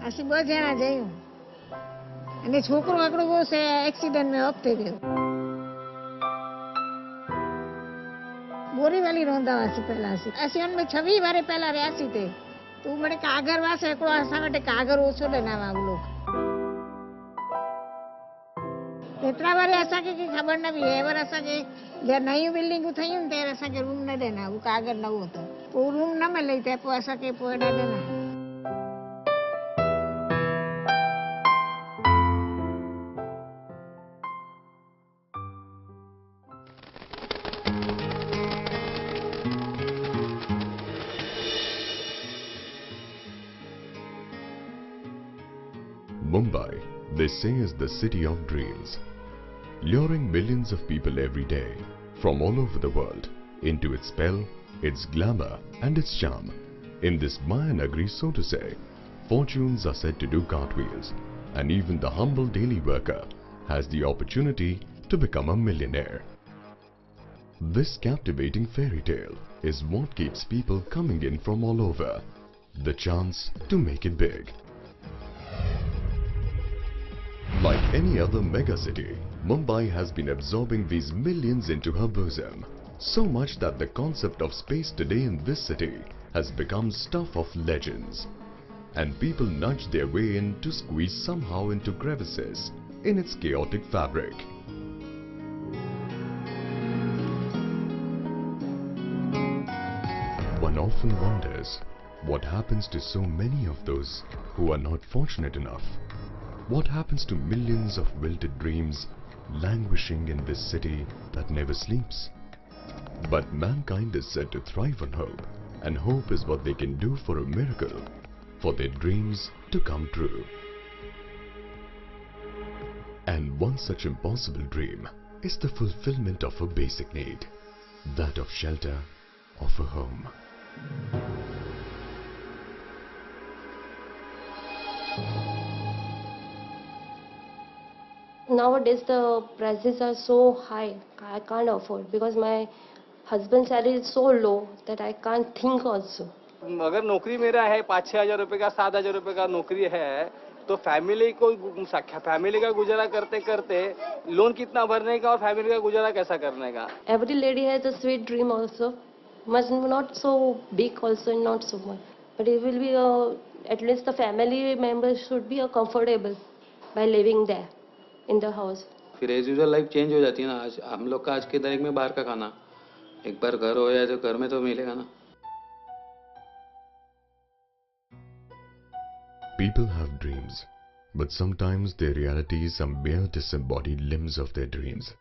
असी 2 जना जयूं अने छोकरो आकड़ो वो से एक्सीडेंट में ऑफ थई गयो। बोरीवली रोंदा वासी पहला असी उनमें 26 वारे पहला रहियासी थे तू मने कागर वासे एकड़ो असा वटे कागर ओछो लेना लोग एतरा बारे असा के खबर न भी है वर असा के जे नई बिल्डिंग थयूं ते असा के रूम न देना वो कागर न होता वो रूम न मिले ते पो असा के पो एडा देना। Mumbai, they say, is the city of dreams, luring millions of people every day from all over the world into its spell, its glamour and its charm. In this Mayanagri, so to say, fortunes are said to do cartwheels, and even the humble daily worker has the opportunity to become a millionaire. This captivating fairy tale is what keeps people coming in from all over, the chance to make it big. Like any other mega city, Mumbai has been absorbing these millions into her bosom, so much that the concept of space today in this city has become stuff of legends. And people nudge their way in to squeeze somehow into crevices in its chaotic fabric. One often wonders what happens to so many of those who are not fortunate enough. What happens to millions of wilted dreams languishing in this city that never sleeps? But mankind is said to thrive on hope, and hope is what they can do for a miracle, for their dreams to come true. And one such impossible dream is the fulfillment of a basic need, that of shelter, of a home. Nowadays the prices are so high, I can't afford because my husband's salary is so low that I can't think also. अगर नौकरी मेरा है 5-6 हजार रुपए का 7 हजार रुपए का नौकरी है तो फैमिली का गुजारा करते करते लोन कितना भरने का और फैमिली का गुजारा कैसा करने का. Every lady has a sweet dream also, must not so big also and not so much, but it will be at least the family members should be comfortable by living there in the house. फिर as usual life change हो जाती है ना. आज हम लोग का आज के तारीख में बाहर का खाना, एक बार घर हो जाए तो घर में तो मिलेगा ना. People have dreams, but sometimes their realities are mere disembodied limbs of their dreams.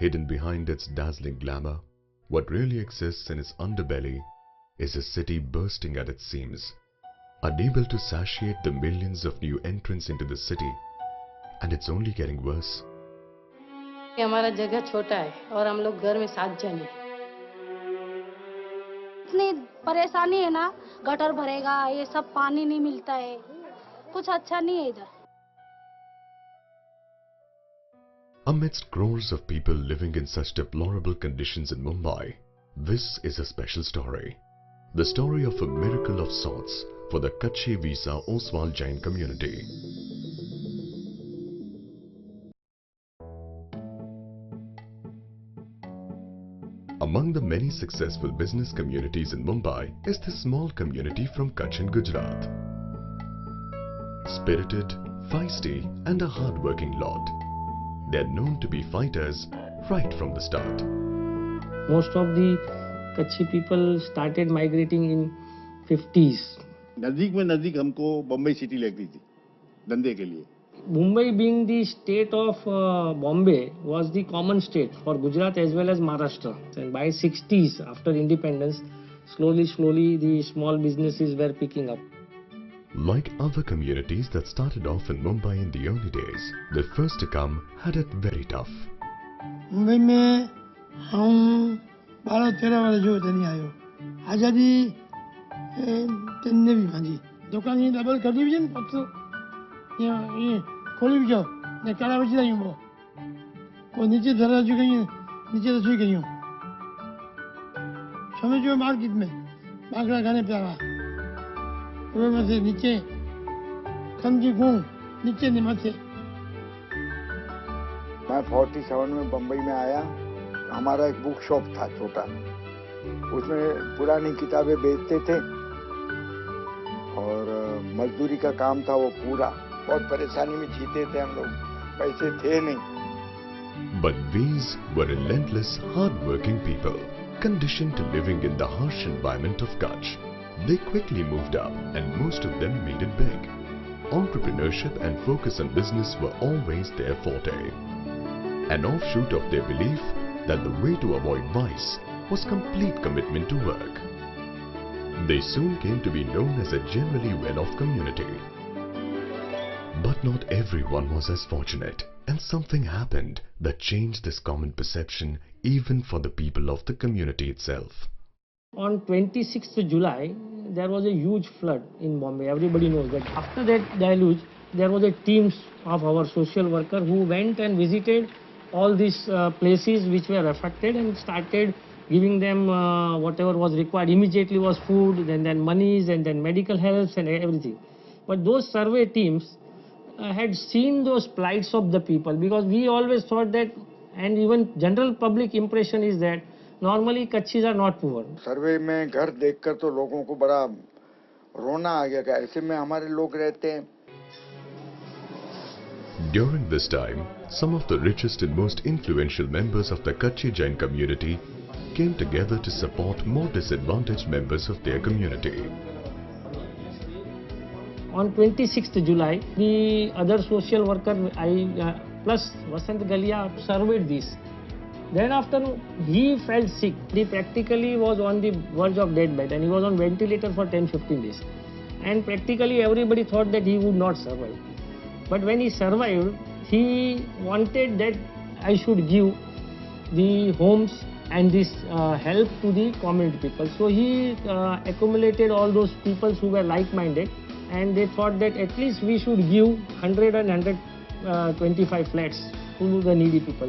Hidden behind its dazzling glamour, what really exists in its underbelly is a city bursting at its seams, unable to satiate the millions of new entrants into the city, and it's only getting worse. हमारा जगह छोटा है और हम लोग घर में 7 जने. इतनी परेशानी है ना, गटर भरेगा, ये सब पानी नहीं मिलता है, कुछ अच्छा नहीं है इधर. Amidst crores of people living in such deplorable conditions in Mumbai, this is a special story. The story of a miracle of sorts for the Kutchi Visa Oshwal Jain community. Among the many successful business communities in Mumbai is this small community from Kutch in Gujarat. Spirited, feisty and a hard-working lot. They are known to be fighters right from the start. Most of the Kutchi people started migrating in 50s. नजदीक में नजदीक हमको Bombay city लगती थी धंधे के लिए. Mumbai being the state of Bombay was the common state for Gujarat as well as Maharashtra. And by 60s, after independence, slowly the small businesses were picking up. Like other communities that started off in Mumbai in the early days, the first to come had it very tough. Mumbai में हम 12-13 वाले जो नहीं आयो आजादी तेने भी भाजी दुकान ये डबल कर दी भी जन पत्तो ये खोली भी जाओ ने काला बची नहीं वो को नीचे धरा जो कहीं नीचे तो सोई कहीं समझ जो मार्केट में बागड़ा खाने पे आवा वो में से नीचे खंजी गुण नीचे नहीं माथे। मैं 47 में बम्बई में आया। हमारा एक बुक शॉप था छोटा, उसमें पुरानी किताबें बेचते थे और मजदूरी का काम था वो पूरा। बहुत परेशानी में जीते थे हम लोग, पैसे थे नहीं। But these were relentless, hard-working people, conditioned to living in the harsh environment of Kutch. They quickly moved up and most of them made it big. Entrepreneurship and focus on business were always their forte. An offshoot of their belief that the way to avoid vice was complete commitment to work. They soon came to be known as a generally well-off community. But not everyone was as fortunate, and something happened that changed this common perception even for the people of the community itself. On 26th July, there was a huge flood in Bombay. Everybody knows that. After that deluge, there was a team of our social worker who went and visited all these places which were affected and started giving them whatever was required. Immediately was food, then monies, and then medical helps and everything. But those survey teams had seen those plights of the people, because we always thought that, and even general public impression is that normally Kutchis are not poor. सर्वे में घर देखकर तो लोगों को बड़ा रोना आ गया कि ऐसे में हमारे लोग रहते हैं। During this time, some of the richest and most influential members of the Kutchi Jain community came together to support more disadvantaged members of their community. On 26th July, the other social worker plus Vasant Galia surveyed this. Then after he felt sick, he practically was on the verge of deathbed and he was on ventilator for 10-15 days. And practically everybody thought that he would not survive. But when he survived, he wanted that I should give the homes and this help to the community people. So he accumulated all those people who were like-minded, and they thought that at least we should give 100 and 125 flats to the needy people.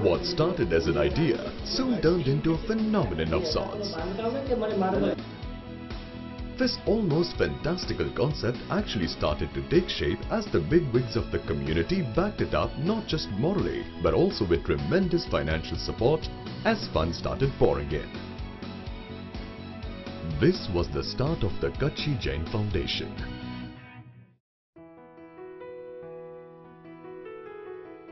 What started as an idea soon turned into a phenomenon of sorts. This almost fantastical concept actually started to take shape as the bigwigs of the community backed it up not just morally but also with tremendous financial support as funds started pouring in. This was the start of the Kutchi Jain Foundation.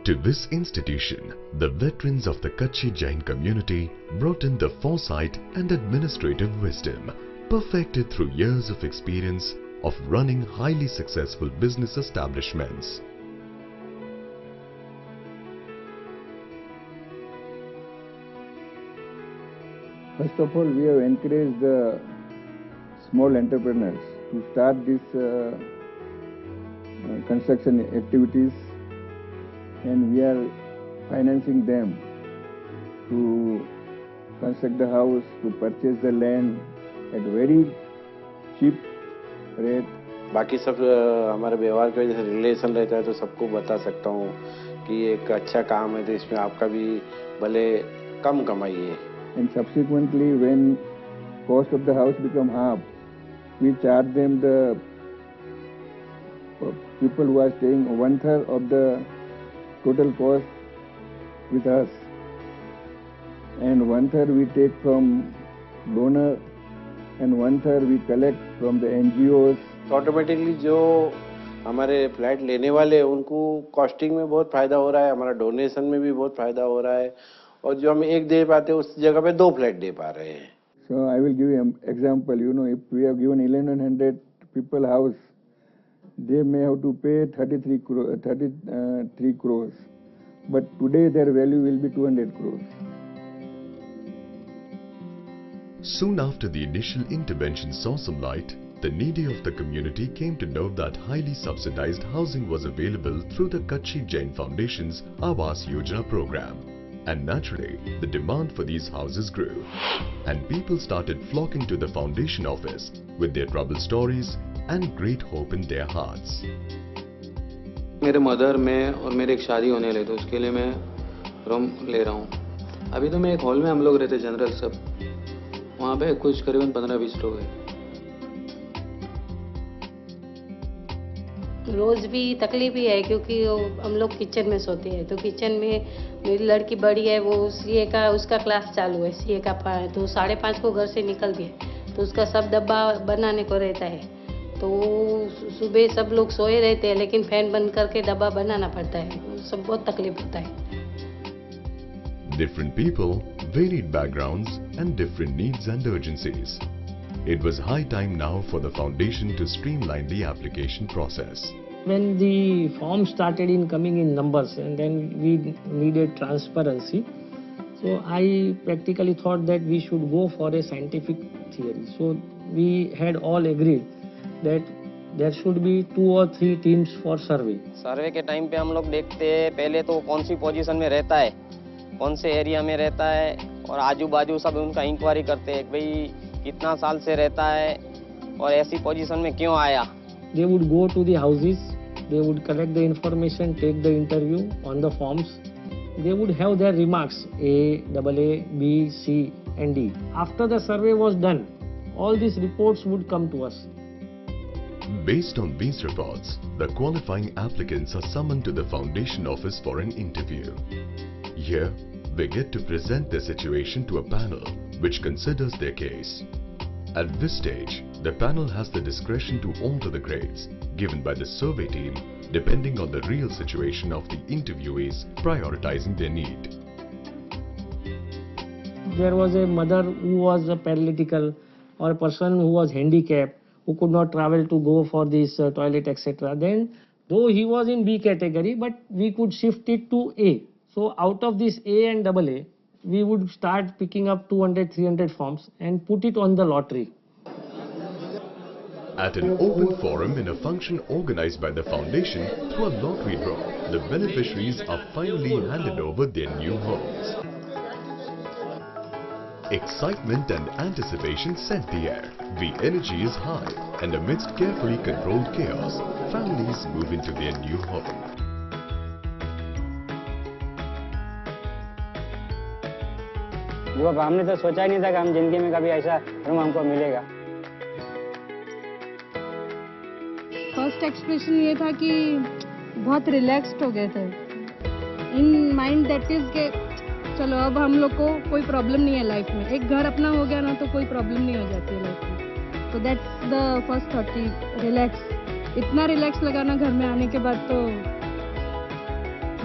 To this institution, the veterans of the Kutchi Jain community brought in the foresight and administrative wisdom perfected through years of experience of running highly successful business establishments. First of all, we have encouraged the small entrepreneurs to start these construction activities, and we are financing them to construct the house, to purchase the land at very cheap rate. बाकी सब हमारे व्यवहार के वजह से relation रहता है तो सबको बता सकता हूँ कि एक अच्छा काम है तो इसमें आपका भी भले कम कमाई है. And subsequently, when cost of the house become half, we charge them the people who are staying 1/3 of the total cost with us, and 1/3 we take from donor and 1/3 we collect from the NGOs. Automatically जो हमारे flat लेने वाले हैं उनको costing में बहुत फायदा हो रहा है, हमारा डोनेशन में भी बहुत फायदा हो रहा है, और जो हम एक दे पाते हैं उस जगह पे 2 फ्लैट दे पा रहे हैं. So I will give you an example. You know, if we have given 1100 people house, they may have to pay 33 crores. But today their value will be 200 crores. Soon after the initial intervention saw some light, the needy of the community came to know that highly subsidized housing was available through the Kutchi Jain Foundation's Awas Yojana program. And naturally, the demand for these houses grew, and people started flocking to the foundation office with their trouble stories and great hope in their hearts. मेरे mother में और मेरे एक शादी होने लगी तो उसके लिए मैं रूम ले रहा हूँ. अभी तो मैं एक हॉल में हम लोग रहते जनरल सब, वहाँ पे कुछ करीबन 15-20 लोग हैं. रोज़ भी तकलीफ ही है क्योंकि हम लोग किचन में सोते हैं, तो किचन में मेरी लड़की बड़ी है, वो सीए का उसका क्लास चालू है, सीए का तो 5:30 को घर से निकलती है, तो उसका सब डब्बा बनाने को रहता है। तो सुबह सब लोग सोए रहते हैं लेकिन फैन बंद करके डब्बा बनाना पड़ता है, सब बहुत तकलीफ होता है। Different people, varied backgrounds and different needs and urgencies. It was high time now for the foundation to streamline the application process. When the forms started in coming in numbers and then we needed transparency, so I practically thought that we should go for a scientific theory. So we had all agreed that there should be 2 or 3 teams for survey. सर्वे के time पे हम लोग देखते हैं पहले तो कौन सी position में रहता है, कौन से एरिया में रहता है, और आजू बाजू सब उनका इंक्वायरी करते हैं भाई कितना साल से रहता है और ऐसी पोजीशन में क्यों आया. They would go to the houses, they would collect the information, take the interview on the forms. They would have their remarks A, AA, B, C and D. After the survey was done, all these reports would come to us. Based on these reports, the qualifying applicants are summoned to the foundation office for an interview. Here, they get to present their situation to a panel which considers their case. At this stage, the panel has the discretion to alter the grades given by the survey team depending on the real situation of the interviewees, prioritizing their need. There was a mother who was paralytical or a person who was handicapped who could not travel to go for this toilet etc. Then though he was in B category, but we could shift it to A. So out of this A and AA, we would start picking up 200-300 forms and put it on the lottery. At an open forum in a function organized by the foundation through a lottery draw, the beneficiaries are finally handed over their new homes. Excitement and anticipation set the air. The energy is high, and amidst carefully controlled chaos, families move into their new home. जो हमने तो सोचा ही नहीं था कि हम जिंदगी में कभी ऐसा रूम हमको मिलेगा. फर्स्ट एक्सप्रेशन ये था कि बहुत रिलैक्स्ड हो गए थे. इन माइंड दैट इज के चलो अब हम लोग को कोई प्रॉब्लम नहीं है लाइफ में. एक घर अपना हो गया ना तो कोई प्रॉब्लम नहीं हो जाती है लाइफ में. तो दैट्स द फर्स्ट थॉट कि रिलैक्स. इतना रिलैक्स लगा ना घर में आने के बाद. तो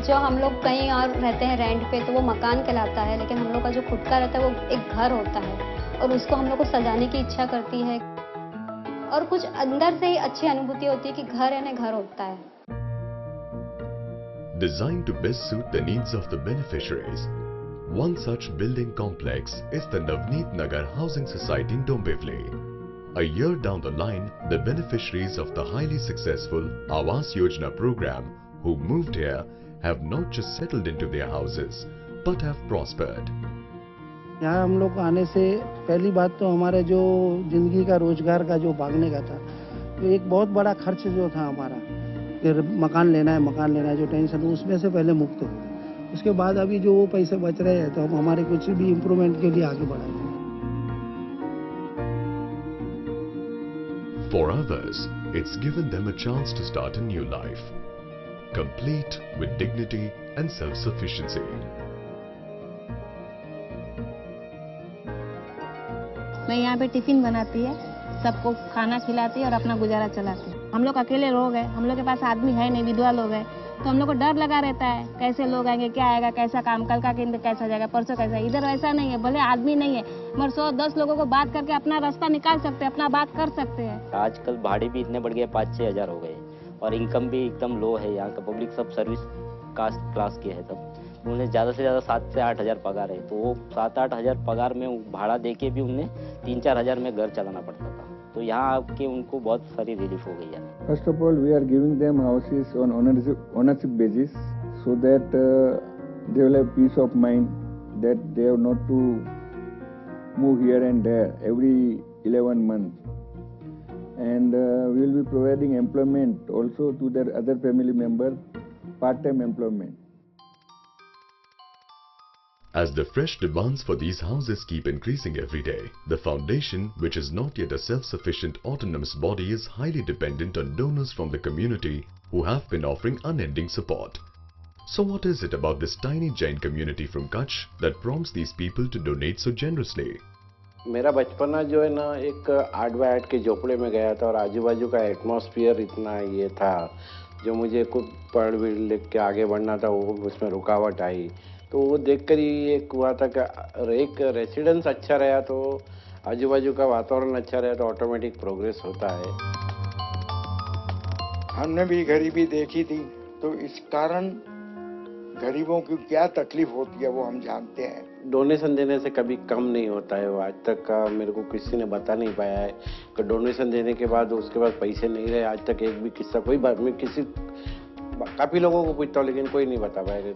जो हम लोग कहीं और रहते हैं रेंट पे तो वो मकान कहलाता है, लेकिन हम लोग का जो खुद का रहता है वो एक घर होता है और उसको हम लोग को सजाने की इच्छा करती है और कुछ अंदर से ही अच्छी अनुभूति होती है कि घर है ना घर होता है. Designed to best suit the needs of the beneficiaries, one such building complex is the Navneet Nagar Housing Society in Dombivli. A year down the line, the beneficiaries of the highly successful Awas Yojana program who moved here have not just settled into their houses, but have prospered. यहाँ हम लोग आने से पहली बात तो हमारे जो जिंदगी का रोजगार का जो भागने का था, तो एक बहुत बड़ा खर्च जो था हमारा, फिर मकान लेना है जो टेंशन, उसमें से पहले मुक्त हो. उसके बाद अभी जो वो पैसे बच रहे हैं तो हम हमारे कुछ भी इम्प्रूवमेंट के लिए आगे बढ़ाएंगे. For others, it's given them a chance to start a new life, complete with dignity and self-sufficiency. मैं यहाँ पे टिफिन बनाती है, सबको खाना खिलाती है और अपना गुजारा चलाती है. हम लोग अकेले लोग हैं, हम लोग के पास आदमी है नहीं, विधवा लोग हैं, तो हम लोग को डर लगा रहता है कैसे लोग आएंगे, क्या आएगा, कैसा काम, कल का दिन कैसा जाएगा, परसों कैसा. इधर ऐसा नहीं है, भले आदमी नहीं है मगर 100-10 लोगों को बात करके अपना रास्ता निकाल सकते हैं, अपना बात कर सकते हैं. आजकल भाड़े भी इतने बढ़ गए, 5-6 हज़ार हो गए और इनकम भी एकदम लो है. यहाँ का पब्लिक सब सर्विस कास्ट क्लास के है सब. उन्हें ज़्यादा से ज़्यादा 7 से 8 हज़ार पगार है, तो वो 7-8 हज़ार पगार में भाड़ा देके भी उन्हें 3-4 हज़ार में घर चलाना पड़ता था. तो यहाँ आके उनको बहुत सारी रिलीफ हो गई है. First of all, we are giving them houses on ownership basis, so that they will have peace of mind that they have not to move here and there every 11 months. And we will be providing employment also to their other family members, part-time employment. As the fresh demands for these houses keep increasing every day, the foundation, which is not yet a self-sufficient autonomous body, is highly dependent on donors from the community who have been offering unending support. So what is it about this tiny Jain community from Kutch that prompts these people to donate so generously? मेरा बचपना जो है ना एक 8 bye 8 के झोपड़े में गया था और आजू बाजू का एटमॉस्फेयर इतना ये था जो मुझे कुछ पढ़ भी लिख के आगे बढ़ना था, वो उसमें रुकावट आई। तो वो देखकर ही एक हुआ था कि एक रेसिडेंस अच्छा रहा तो आजू बाजू का वातावरण अच्छा रहा तो ऑटोमेटिक प्रोग्रेस होता है। हमने भी गरीबी देखी थी, तो इस कारण गरीबों की क्या तकलीफ होती है वो हम जानते हैं। डोनेशन देने से कभी कम नहीं होता है। वो आज तक का मेरे को किसी ने बता नहीं पाया है कि डोनेशन देने के बाद उसके बाद पैसे नहीं रहे। आज तक एक भी किस्सा कोई बात मैं काफी लोगों को पूछता हूँ लेकिन कोई नहीं बता पाया।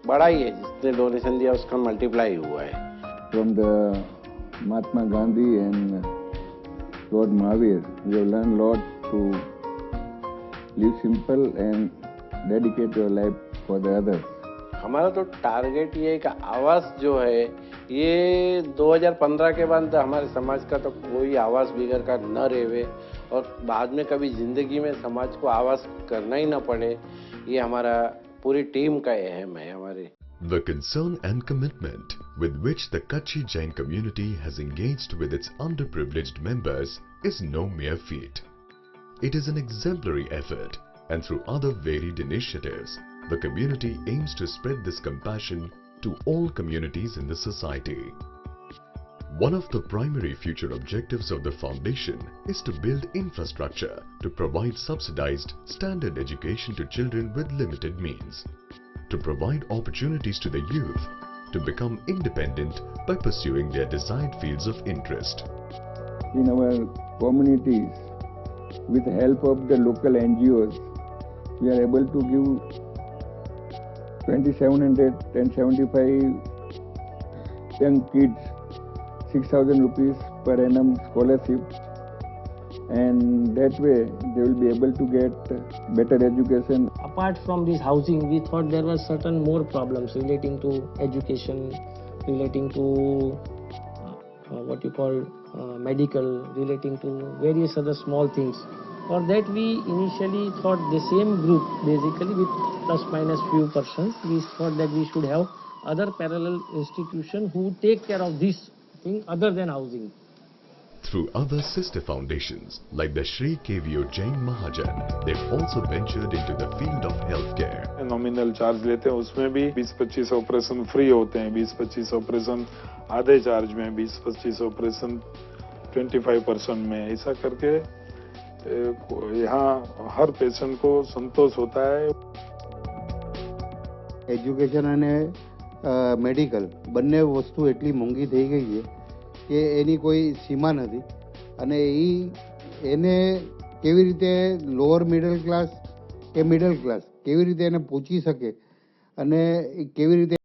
बड़ा ही है, जिसने डोनेशन दिया उसका मल्टीप्लाई हुआ है। From the Mahatma Gandhi and Lord Mahavir, we have learned a lot to live simple and dedicate your life for the others. हमारा तो टारगेट ये है कि आवास जो है ये 2015 के बाद हमारे समाज का तो कोई आवास बिगड़ का न रहे और बाद में कभी जिंदगी में समाज को आवास करना ही न पड़े, ये हमारा पूरी टीम का अहम है हमारे। The concern and commitment with which the Kutchi Jain community has engaged with its underprivileged members is no mere feat. It is an exemplary effort, and through other varied initiatives, the community aims to spread this compassion to all communities in the society. One of the primary future objectives of the foundation is to build infrastructure to provide subsidized standard education to children with limited means, to provide opportunities to the youth to become independent by pursuing their desired fields of interest. In our communities, with the help of the local NGOs, we are able to give 2,775 young kids 6,000 rupees per annum scholarship, and that way they will be able to get better education. Apart from this housing, we thought there were certain more problems relating to education, relating to what you call medical, relating to various other small things. For that we initially thought the same group, basically with plus minus few persons, we thought that we should have other parallel institutions who take care of this thing other than housing. Through other sister foundations like the Shree Jain Mahajan, they've also ventured into the field of healthcare. Nominal charge लेते हैं, उसमें भी 20-25 operation free होते हैं, 20-25 operation आधे charge में, 20-25 operation 25% में। ऐसा करके यहाँ हर पेशेंट को संतोष होता है। એજ્યુકેશન અને મેડિકલ બંને વસ્તુ એટલી મોંઘી થઈ ગઈ છે કે એની કોઈ સીમા નથી અને એને કેવી રીતે લોઅર મિડલ ક્લાસ કે મિડલ ક્લાસ કેવી રીતે એને પહોંચી શકે અને કેવી રીતે